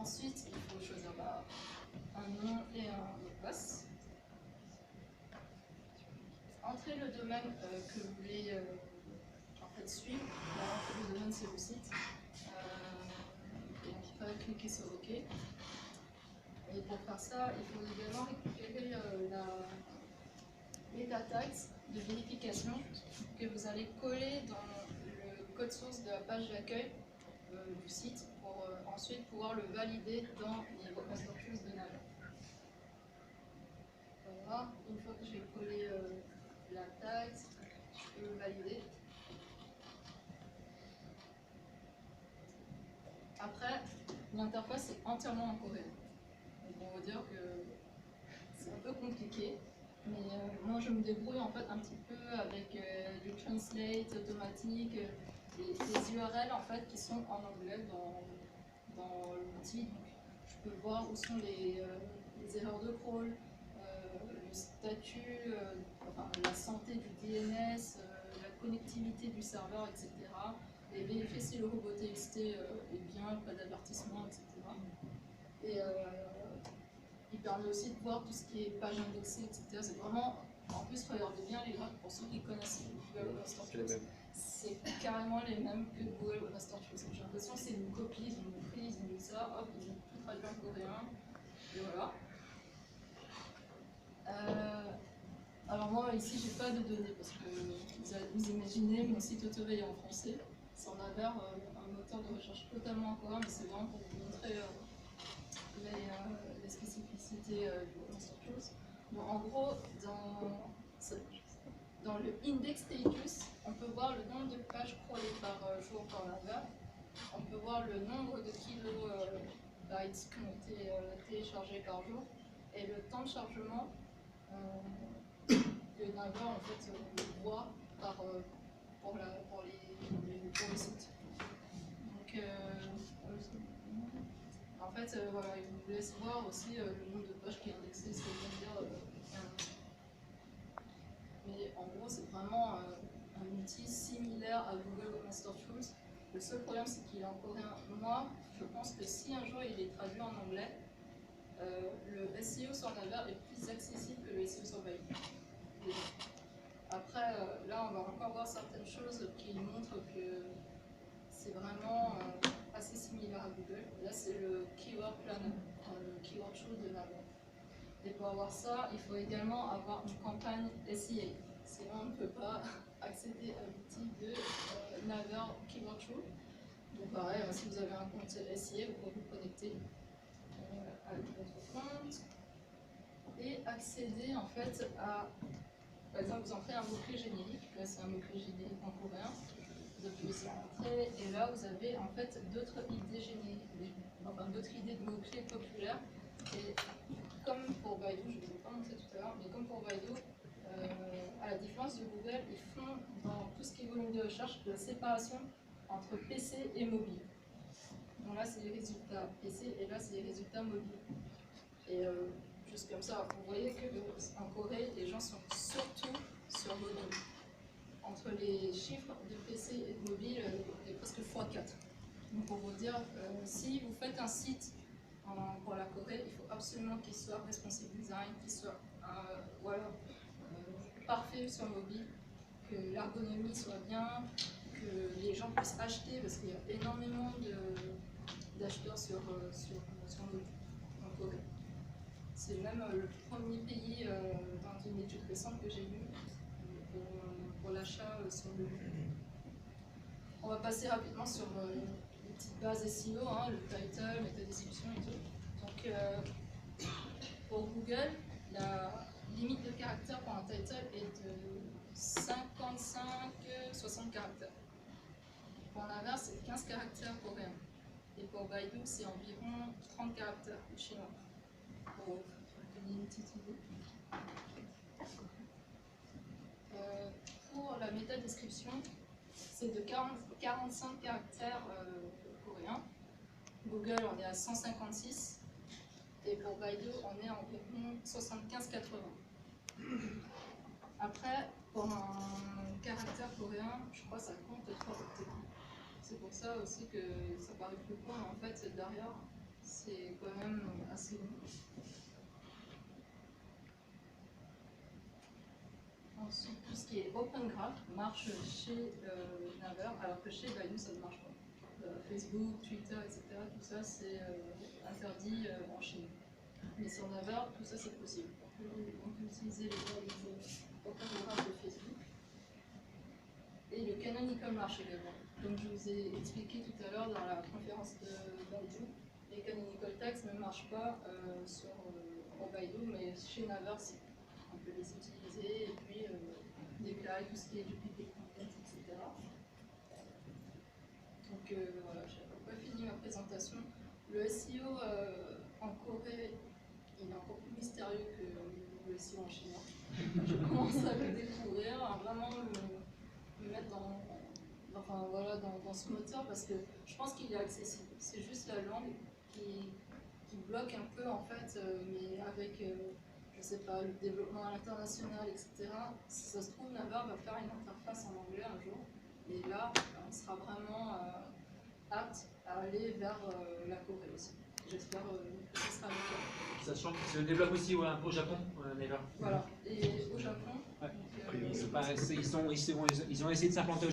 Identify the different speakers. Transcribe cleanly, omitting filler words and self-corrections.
Speaker 1: Ensuite, il faut choisir un nom et un mot de passe. Entrez le domaine que vous voulez en fait suivre. Alors, le domaine, c'est le site. Et donc, il faut cliquer sur OK. Et pour faire ça, il faut également récupérer la meta tags de vérification que vous allez coller dans le code source de la page d'accueil du site pour ensuite pouvoir le valider dans les Webmaster Tools de Naver. Voilà, une fois que j'ai collé la tag, je peux le valider. Après, l'interface est entièrement en coréen. Donc on va dire que c'est un peu compliqué, mais moi je me débrouille en fait un petit peu avec du translate automatique, des URL en fait qui sont en anglais dans l'outil. Donc je peux voir où sont les erreurs de crawl, le statut, enfin, la santé du DNS, la connectivité du serveur, etc. Et vérifier si le robot TXT est bien, pas d'avertissement, etc. Et il permet aussi de voir tout ce qui est page indexée, etc. C'est vraiment, en plus, regardez bien les graphes pour ceux qui connaissent Google Webmaster Tools. C'est carrément les mêmes que Google Webmaster Tools. J'ai l'impression que c'est une copie, ils ont pris, ils ont mis ça, hop, ils ont tout traduit en coréen, et voilà. Alors moi, ici, j'ai pas de données, parce que vous imaginez, mon site auto-veille est en français. C'est en Naver, un moteur de recherche totalement en coréen, mais c'est vraiment pour vous montrer les spécificités du Webmaster Tools. Donc, en gros, dans le index status, on peut voir le nombre de pages crawlées par jour par Naver. On peut voir le nombre de kilobytes qui ont été téléchargés par jour et le temps de chargement que Naver en fait voit pour le site. Donc, en fait, voilà, il vous laisse voir aussi le nombre de pages qui est indexé, ce que je viens de dire. Mais en gros, c'est vraiment un outil similaire à Google Webmaster Tools. Le seul problème, c'est qu'il est en coréen. Moi, je pense que si un jour il est traduit en anglais, le SEO sur Naver est plus accessible que le SEO sur Baidu. Après, là, on va encore voir certaines choses qui montrent que c'est vraiment assez similaire à Google. Là, c'est le Keyword Planner, le Keyword Tool de Naver. Et pour avoir ça, il faut également avoir une campagne SEA. Sinon, on ne peut pas accéder à l'outil de Naver Keyword Tool. Donc pareil, si vous avez un compte SEA, vous pouvez vous connecter avec votre compte et accéder en fait à, par exemple, vous entrez un mot-clé générique. Là, c'est un mot-clé générique en coréen. Vous appuyez sur Entrée et là, vous avez en fait d'autres idées génériques, enfin d'autres idées de mots-clés populaires. Et comme pour Baidu, je ne vous ai pas montré tout à l'heure, mais comme pour Baidu, à la différence de Google, ils font dans tout ce qui est volume de recherche de la séparation entre PC et mobile. Donc là, c'est les résultats PC et là, c'est les résultats mobiles. Et juste comme ça, vous voyez qu'en Corée, les gens sont surtout sur mobile. Entre les chiffres de PC et de mobile, il y a presque x4. Donc pour vous dire, si vous faites un site pour la Corée, il faut absolument qu'il soit responsive design, qu'il soit parfait sur mobile, que l'ergonomie soit bien, que les gens puissent acheter, parce qu'il y a énormément d'acheteurs sur mobile en Corée. C'est même le premier pays dans une étude récente que j'ai vue pour l'achat sur mobile. On va passer rapidement sur les petites bases SEO, le title, méta description et tout. Donc, pour Google, la limite de caractères pour un title est de 55-60 caractères. Pour Naver, c'est 15 caractères coréens. Et pour Baidu, c'est environ 30 caractères chinois. Pour donner une petite idée. Pour la méta description, c'est de 45 caractères coréens. Google, on est à 156. Et pour Baidu, on est à environ 75-80. Après, pour un caractère coréen, je crois que ça compte 3 octets. C'est pour ça aussi que ça paraît plus court, mais en fait, derrière, c'est quand même assez long. Ensuite, tout ce qui est Open Graph marche chez Naver, alors que chez Baidu ça ne marche pas. Facebook, Twitter, etc., tout ça c'est interdit en Chine. Mais sur Naver, tout ça c'est possible. On peut utiliser les Open Graph de Facebook. Et le Canonical marche également. Donc je vous ai expliqué tout à l'heure dans la conférence de Baidu, les Canonical Tags ne marchent pas sur Baidu, mais chez Naver, si. On peut les utiliser et puis déclarer tout ce qui est duplicate content, etc. Donc voilà, j'ai à peu près fini ma présentation. Le SEO en Corée, il est encore plus mystérieux que le SEO en chinois. Je commence à le découvrir, à vraiment me mettre dans ce moteur parce que je pense qu'il est accessible. C'est juste la langue qui bloque un peu en fait, mais avec je sais pas, le développement à l'international, etc. Si ça se trouve, Naver va faire une interface en anglais un jour, et là, on sera vraiment apte à aller vers la Corée aussi. J'espère que ce sera le cas.
Speaker 2: Sachant qu'ils se développent aussi un peu au Japon, Naver.
Speaker 1: Voilà, et au Japon.
Speaker 2: Ouais. Ils ont essayé de s'implanter